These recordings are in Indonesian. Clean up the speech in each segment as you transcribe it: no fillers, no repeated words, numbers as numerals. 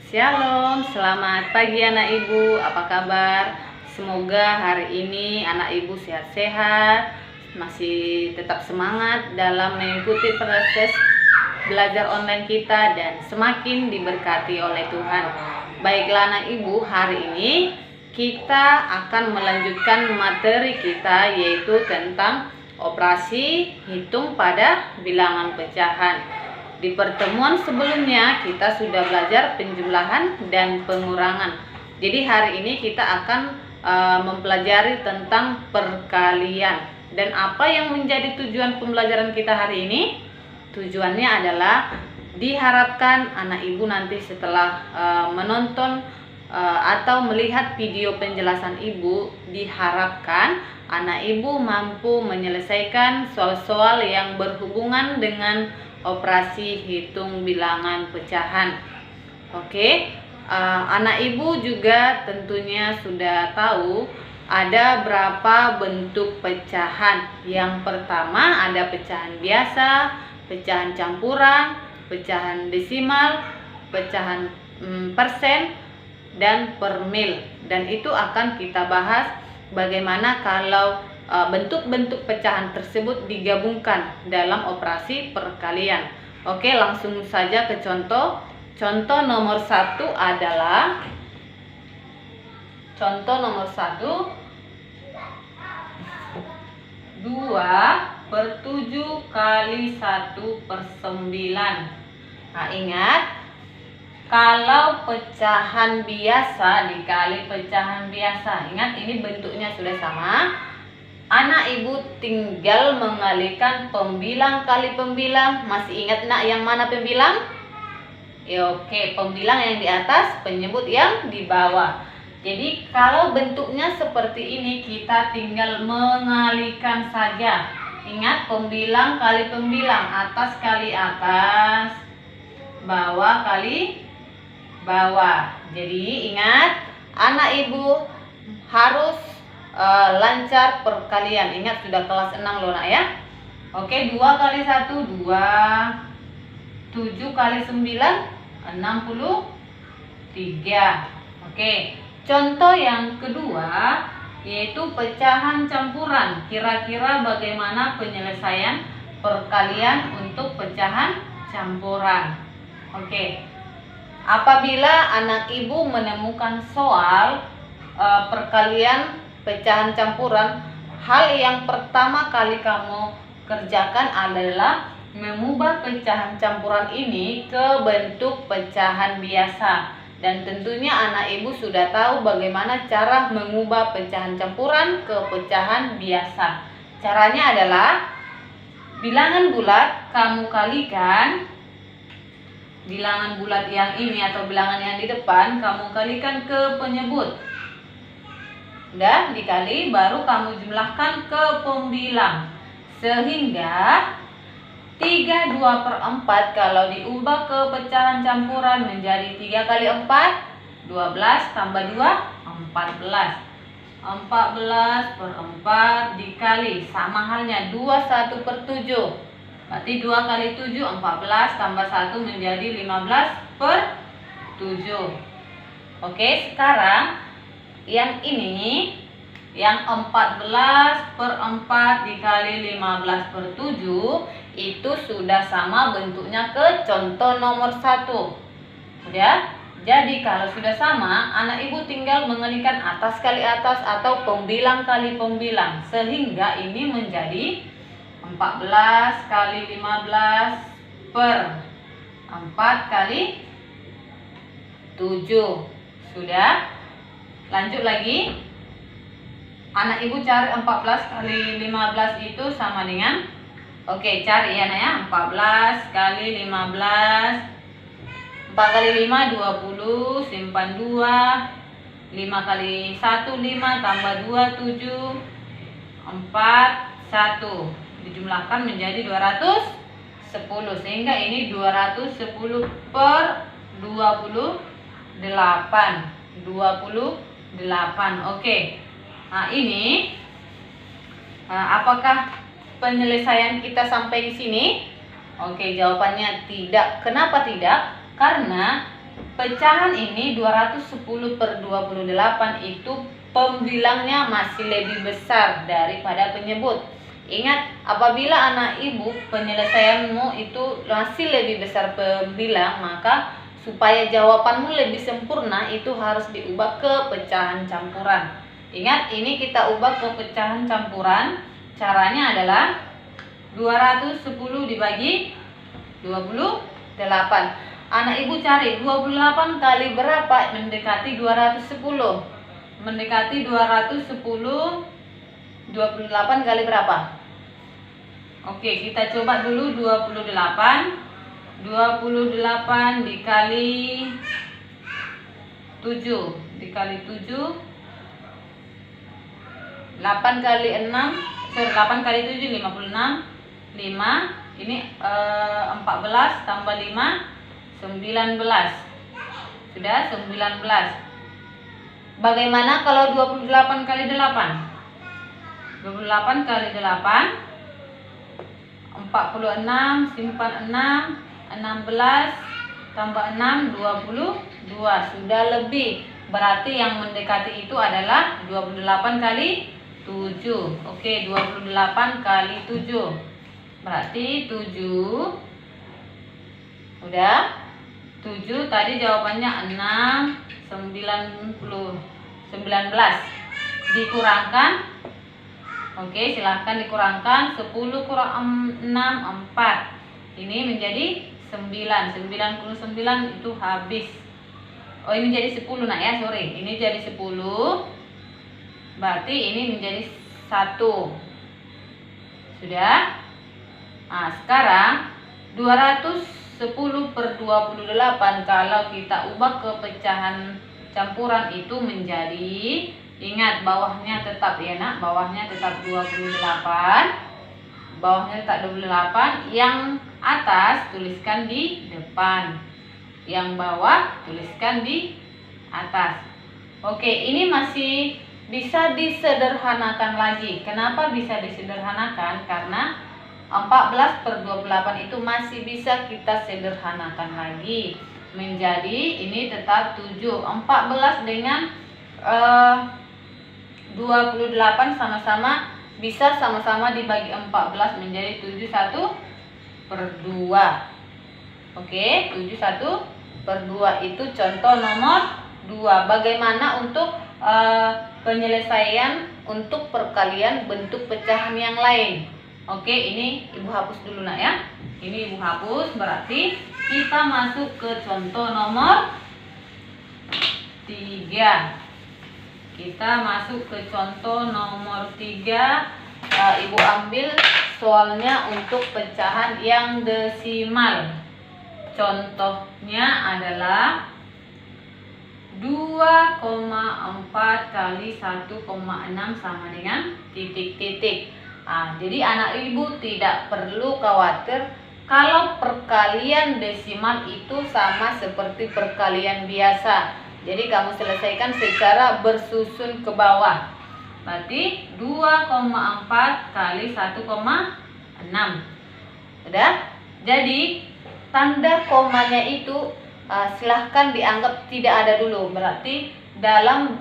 Shalom, selamat pagi anak ibu, apa kabar? Semoga hari ini anak ibu sehat-sehat, masih tetap semangat dalam mengikuti proses belajar online kita dan semakin diberkati oleh Tuhan. Baiklah anak ibu, hari ini kita akan melanjutkan materi kita, yaitu tentang operasi hitung pada bilangan pecahan. Di pertemuan sebelumnya kita sudah belajar penjumlahan dan pengurangan. Jadi hari ini kita akan mempelajari tentang perkalian. Dan apa yang menjadi tujuan pembelajaran kita hari ini? Tujuannya adalah diharapkan anak ibu nanti setelah menonton atau melihat video penjelasan ibu, diharapkan anak ibu mampu menyelesaikan soal-soal yang berhubungan dengan operasi hitung bilangan pecahan. Oke, anak ibu juga tentunya sudah tahu ada berapa bentuk pecahan. Yang pertama ada pecahan biasa, pecahan campuran, pecahan desimal, pecahan persen, dan per mil. Dan itu akan kita bahas bagaimana kalau bentuk-bentuk pecahan tersebut digabungkan dalam operasi perkalian. Oke, langsung saja ke contoh. Contoh nomor 1 adalah contoh nomor 1, 2/7 kali 1/9. Nah, ingat, kalau pecahan biasa dikali pecahan biasa, ingat ini bentuknya sudah sama. Anak ibu tinggal mengalihkan pembilang kali pembilang. Masih ingat nak yang mana pembilang? Ya, oke, pembilang yang di atas, penyebut yang di bawah. Jadi kalau bentuknya seperti ini, kita tinggal mengalihkan saja. Ingat, pembilang kali pembilang, atas kali atas, bawah kali bawah. Jadi ingat, anak ibu harus lancar perkalian. Ingat, sudah kelas 6 loh nak ya. Oke, 2 kali 1 2, 7 kali 9 63. Oke, contoh yang kedua yaitu pecahan campuran. Kira-kira bagaimana penyelesaian perkalian untuk pecahan campuran? Oke, apabila anak ibu menemukan soal perkalian pecahan campuran, hal yang pertama kali kamu kerjakan adalah mengubah pecahan campuran ini ke bentuk pecahan biasa. Dan tentunya anak ibu sudah tahu bagaimana cara mengubah pecahan campuran ke pecahan biasa. Caranya adalah bilangan bulat kamu kalikan, bilangan bulat yang ini atau bilangan yang di depan kamu kalikan ke penyebut. Udah dikali, baru kamu jumlahkan ke pembilang. Sehingga 3/2/4 kalau diubah ke pecahan campuran menjadi 3 kali 4, 12 tambah 2, 14. 14/4 dikali, sama halnya 21/7. Berarti 2 kali 7, 14 tambah 1 menjadi 15/7. Oke, sekarang yang ini, yang 14/4 dikali 15/7 itu sudah sama bentuknya ke contoh nomor 1. Udah? Jadi kalau sudah sama, anak ibu tinggal mengalihkan atas kali atas atau pembilang kali pembilang, sehingga ini menjadi 14 kali 15 per 4 kali 7. Sudah? Lanjut lagi. Anak ibu cari 14 kali 15 itu sama dengan, oke, cari ya nak ya. 14 kali 15, 4 kali 5 20, simpan 2, 5 kali 1 5, tambah 2 7, 4 1. Dijumlahkan menjadi 210, sehingga ini 210 per 28. 28. Oke. Nah, ini apakah penyelesaian kita sampai di sini? Oke, jawabannya tidak. Kenapa tidak? Karena pecahan ini 210 per 28 itu pembilangnya masih lebih besar daripada penyebut. Ingat, apabila anak ibu penyelesaianmu itu masih lebih besar pembilang, maka supaya jawabanmu lebih sempurna itu harus diubah ke pecahan campuran. Ingat, ini kita ubah ke pecahan campuran. Caranya adalah 210 dibagi 28. Anak ibu cari 28 kali berapa mendekati 210. Mendekati 210, 28 kali berapa? Oke, kita coba dulu 28. 28 dikali 7. Dikali 7. 8 kali 6. 8 kali 7 56. 5. Ini 14 tambah 5 19. Sudah 19. Bagaimana kalau 28 kali 8? 28 kali 8 46, simpan 6, 16 tambah 6 22. Sudah lebih. Berarti yang mendekati itu adalah 28 kali 7. Oke, 28 kali 7. Berarti 7. Udah? 7 tadi jawabannya 6 19 dikurangkan. Oke, silahkan dikurangkan. 10 kurang 6 4. Ini menjadi 9. 99 itu habis. Oh, ini jadi 10 nak ya, sorry. Ini jadi 10. Berarti ini menjadi 1. Sudah? Nah, sekarang 210 per 28 kalau kita ubah ke pecahan campuran itu menjadi, ingat bawahnya tetap ya nak, bawahnya tetap 28. Bawahnya tetap 28, yang atas tuliskan di depan, yang bawah tuliskan di atas. Oke, ini masih bisa disederhanakan lagi. Kenapa bisa disederhanakan? Karena 14 per 28 itu masih bisa kita sederhanakan lagi menjadi, ini tetap 7. 14 dengan 28 sama-sama bisa sama-sama dibagi 14 menjadi 7 1 per 2. Oke, 7 1 per 2 itu contoh nomor 2. Bagaimana untuk penyelesaian untuk perkalian bentuk pecahan yang lain? Oke, ini ibu hapus dulu nak ya. Ini ibu hapus, berarti kita masuk ke contoh nomor 3. Kita masuk ke contoh nomor 3. Ibu ambil soalnya untuk pecahan yang desimal. Contohnya adalah 2,4 kali 1,6 sama dengan titik-titik. Jadi anak ibu tidak perlu khawatir kalau perkalian desimal itu sama seperti perkalian biasa. Jadi kamu selesaikan secara bersusun ke bawah. Berarti 2,4 kali 1,6. Udah? Jadi tanda komanya itu silahkan dianggap tidak ada dulu. Berarti dalam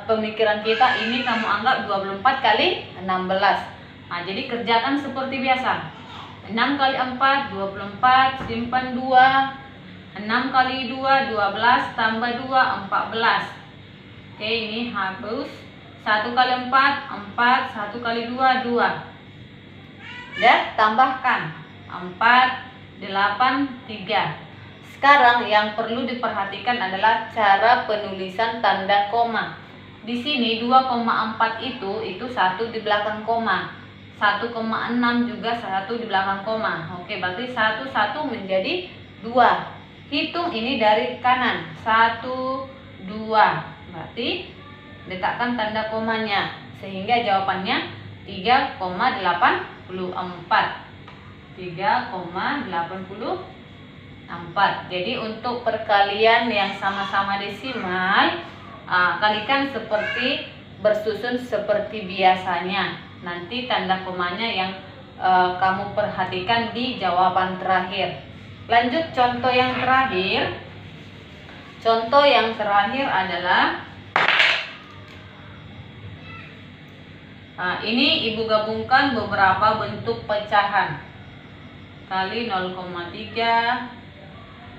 pemikiran kita ini kamu anggap 24 kali 16. Jadi kerjakan seperti biasa. 6 kali 4 24, simpan 2. 6 kali 2 12 tambah 2 14. Oke, ini hapus. 1 kali 4 4, 1 kali 2 2. Udah, tambahkan 4 8 3. Sekarang yang perlu diperhatikan adalah cara penulisan tanda koma. Di sini 2,4 itu satu di belakang koma. 1,6 juga satu di belakang koma. Oke, berarti 1 1 menjadi 2. Hitung ini dari kanan. 1 2. Berarti letakkan tanda komanya sehingga jawabannya 3,84. 3,84. Jadi untuk perkalian yang sama-sama desimal, kalikan seperti bersusun seperti biasanya. Nanti tanda komanya yang kamu perhatikan di jawaban terakhir. Lanjut contoh yang terakhir. Contoh yang terakhir adalah ini ibu gabungkan beberapa bentuk pecahan. Kali 0,3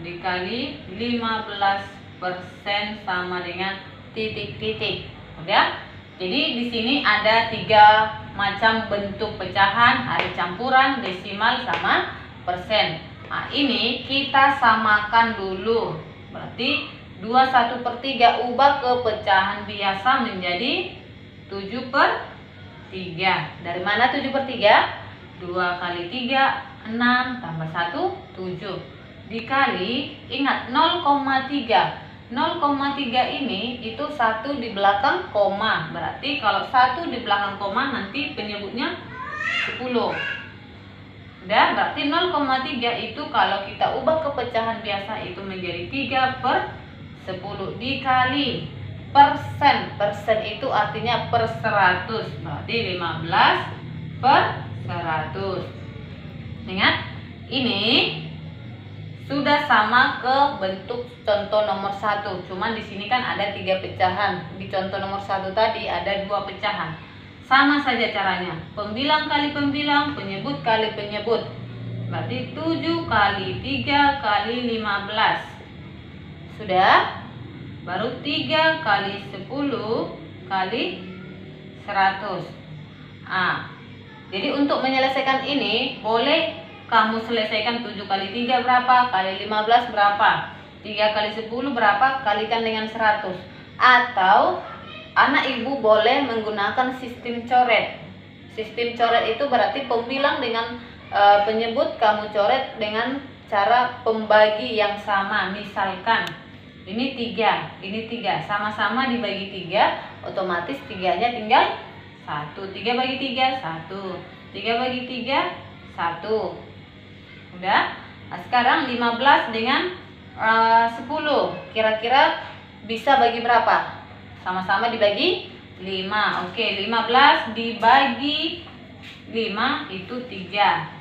dikali 15% sama dengan titik-titik. Udah? Jadi di sini ada 3 macam bentuk pecahan, ada campuran, desimal, sama persen. Nah, ini kita samakan dulu. Berarti 21/3 ubah ke pecahan biasa menjadi 7/3. Dari mana 7/3? 2 kali 3, 6, tambah 1, 7. Dikali, ingat 0,3. 0,3 ini itu 1 di belakang koma. Berarti kalau 1 di belakang koma nanti penyebutnya 10. Udah, berarti 0,3 itu kalau kita ubah ke pecahan biasa itu menjadi 3/10 dikali persen. Persen itu artinya per 100. Berarti 15/100. Ingat, ini sudah sama ke bentuk contoh nomor 1. Cuman di sini kan ada 3 pecahan. Di contoh nomor 1 tadi ada 2 pecahan. Sama saja caranya. Pembilang kali pembilang, penyebut kali penyebut. Berarti 7 kali 3 kali 15. Sudah? Baru 3 kali 10 kali 100. Jadi untuk menyelesaikan ini boleh kamu selesaikan 7 kali 3 berapa, kali 15 berapa, 3 kali 10 berapa, kalikan dengan 100. Atau anak ibu boleh menggunakan sistem coret. Sistem coret itu berarti pembilang dengan penyebut kamu coret dengan cara pembagi yang sama. Misalkan ini 3, ini 3, sama-sama dibagi 3, otomatis 3-nya tinggal 1. 3 bagi 3, 1. 3 bagi 3, 1. Udah. Nah, sekarang 15 dengan 10 kira-kira bisa bagi berapa? Sama-sama dibagi 5. Oke, 15 dibagi 5 itu 3.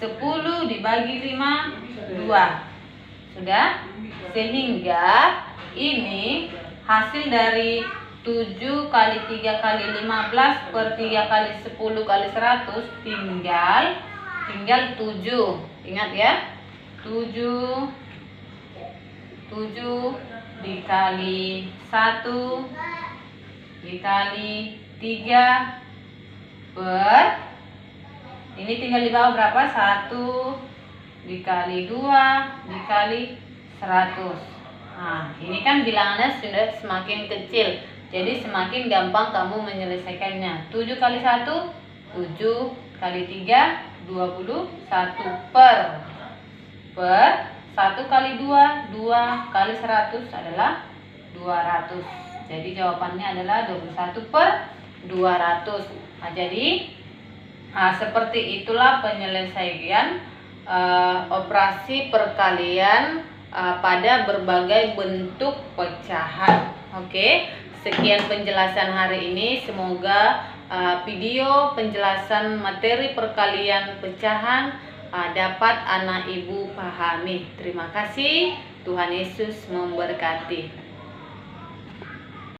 10 dibagi 5, 2. Sudah? Sehingga ini hasil dari 7 kali 3 kali 15 per 3 kali 10 kali 100 tinggal 7. Ingat ya, 7 dikali 1 dikali 3 per, ini tinggal di bawah berapa? 1 dikali 2 dikali 100. Nah, ini kan bilangannya sudah semakin kecil, jadi semakin gampang kamu menyelesaikannya. 7 kali 1, 7 kali 3, 21 per 1 kali 2, 2 kali 100 adalah 200. Jadi jawabannya adalah 21/200. Nah, jadi seperti itulah penyelesaian operasi perkalian pada berbagai bentuk pecahan. Oke, sekian penjelasan hari ini. Semoga video penjelasan materi perkalian pecahan dapat anak ibu pahami. Terima kasih. Tuhan Yesus memberkati.